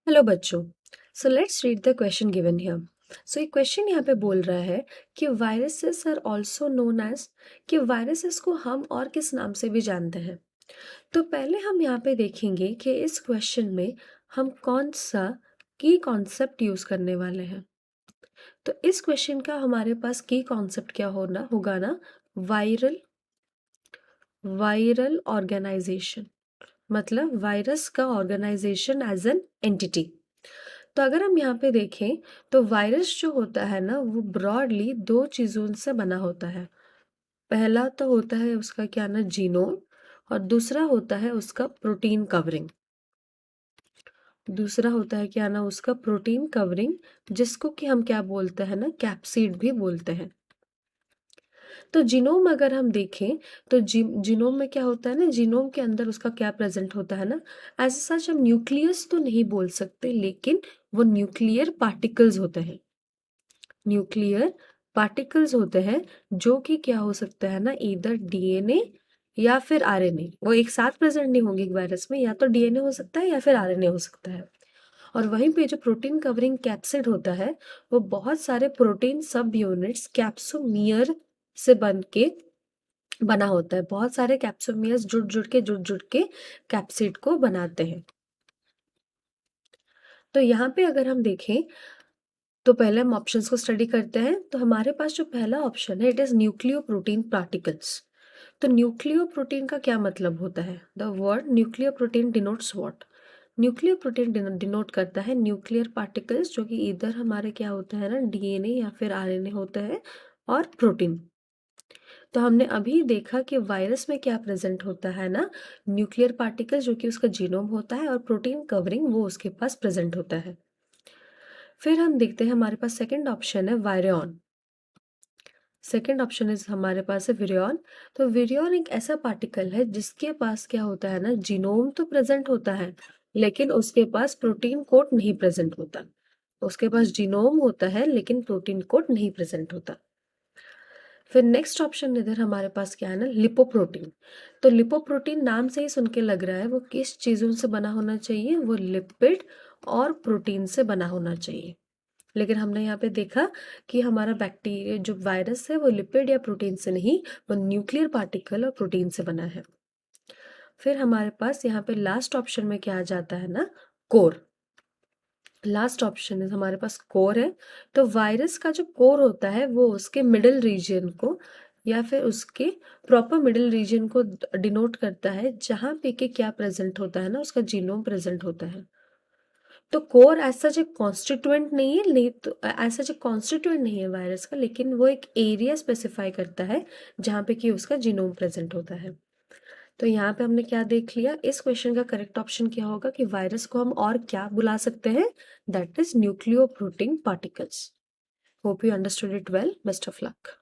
Hello बच्चों। So let's read the question given here. So ये question यहाँ पे बोल रहा है कि viruses are also known as, कि वायरसेस को हम और किस नाम से भी जानते हैं। तो पहले हम यहाँ पे देखेंगे कि इस क्वेश्चन में हम कौन सा की कॉन्सेप्ट यूज करने वाले हैं। तो इस क्वेश्चन का हमारे पास की कॉन्सेप्ट क्या होना होगा ना, वायरल ऑर्गेनाइजेशन, मतलब वायरस का ऑर्गेनाइजेशन एज एन एंटिटी। तो अगर हम यहाँ पे देखें तो वायरस जो होता है ना, वो ब्रॉडली दो चीज़ों से बना होता है। पहला तो होता है उसका क्या ना, जीनोम, और दूसरा होता है उसका प्रोटीन कवरिंग। दूसरा होता है क्या ना, उसका प्रोटीन कवरिंग, जिसको कि हम क्या बोलते हैं ना, कैप्सिड भी बोलते हैं। तो जीनोम अगर हम देखें तो जीनोम में क्या होता है ना, जीनोम के अंदर उसका क्या प्रेजेंट होता है ना, एज सच हम न्यूक्लियस तो नहीं बोल सकते, लेकिन वो न्यूक्लियर पार्टिकल्स होते हैं। न्यूक्लियर पार्टिकल्स होते हैं जो कि क्या हो सकता है ना, इधर डीएनए या फिर आरएनए, वो एक साथ प्रेजेंट नहीं होंगे एक वायरस में, या तो डीएनए हो सकता है या फिर आरएनए हो सकता है। और वहीं पे जो प्रोटीन कवरिंग कैप्सिड होता है, वो बहुत सारे प्रोटीन सब यूनिट्स कैप्सोमियर से बना होता है। बहुत सारे कैप्सोमियर्स जुड़ जुड़ के कैप्सिड को बनाते हैं। तो यहाँ पे अगर हम देखें तो पहले हम ऑप्शंस को स्टडी करते हैं। तो हमारे पास जो पहला ऑप्शन है, it is nucleo protein particles. तो न्यूक्लियो प्रोटीन का क्या मतलब होता है? The word nucleo protein denotes what? Nucleo protein denote करता है न्यूक्लियर पार्टिकल्स, जो कि इधर हमारे क्या होता है ना, डीएनए या फिर आरएनए होता है, और प्रोटीन। तो हमने अभी देखा कि वायरस में क्या प्रेजेंट होता है ना, न्यूक्लियर पार्टिकल जो कि उसका जीनोम होता है, और प्रोटीन कवरिंग वो उसके पास प्रेजेंट होता है। फिर हम देखते हैं, हमारे पास सेकंड ऑप्शन है वायरियन। सेकेंड ऑप्शन इज हमारे पास है विरियन। तो विरियन एक ऐसा पार्टिकल है जिसके पास क्या होता है ना, जीनोम तो प्रेजेंट होता है, लेकिन उसके पास प्रोटीन कोड नहीं प्रेजेंट होता। उसके पास जीनोम होता है लेकिन प्रोटीन कोड नहीं प्रेजेंट होता। फिर नेक्स्ट ऑप्शन इधर हमारे पास क्या है ना, लिपोप्रोटीन। तो लिपोप्रोटीन नाम से ही सुन के लग रहा है वो किस चीजों से बना होना चाहिए, वो लिपिड और प्रोटीन से बना होना चाहिए। लेकिन हमने यहाँ पे देखा कि हमारा बैक्टीरिया जो वायरस है, वो लिपिड या प्रोटीन से नहीं, वो न्यूक्लियर पार्टिकल और प्रोटीन से बना है। फिर हमारे पास यहाँ पे लास्ट ऑप्शन में क्या आ जाता है ना, कोर। लास्ट ऑप्शन है हमारे पास कोर है। तो वायरस का जो कोर होता है, वो उसके मिडिल रीजन को या फिर उसके प्रॉपर मिडिल रीजन को डिनोट करता है, जहाँ पे के क्या प्रेजेंट होता है ना, उसका जीनोम प्रेजेंट होता है। तो कोर ऐसा जो कॉन्स्टिट्यूएंट नहीं है, नहीं तो ऐसा जो कॉन्स्टिट्यूएंट नहीं है वायरस का, लेकिन वो एक एरिया स्पेसिफाई करता है जहाँ पे कि उसका जीनोम प्रेजेंट होता है। तो यहाँ पे हमने क्या देख लिया, इस क्वेश्चन का करेक्ट ऑप्शन क्या होगा कि वायरस को हम और क्या बुला सकते हैं, that is nucleo protein particles. Hope you understood it well. Best of luck.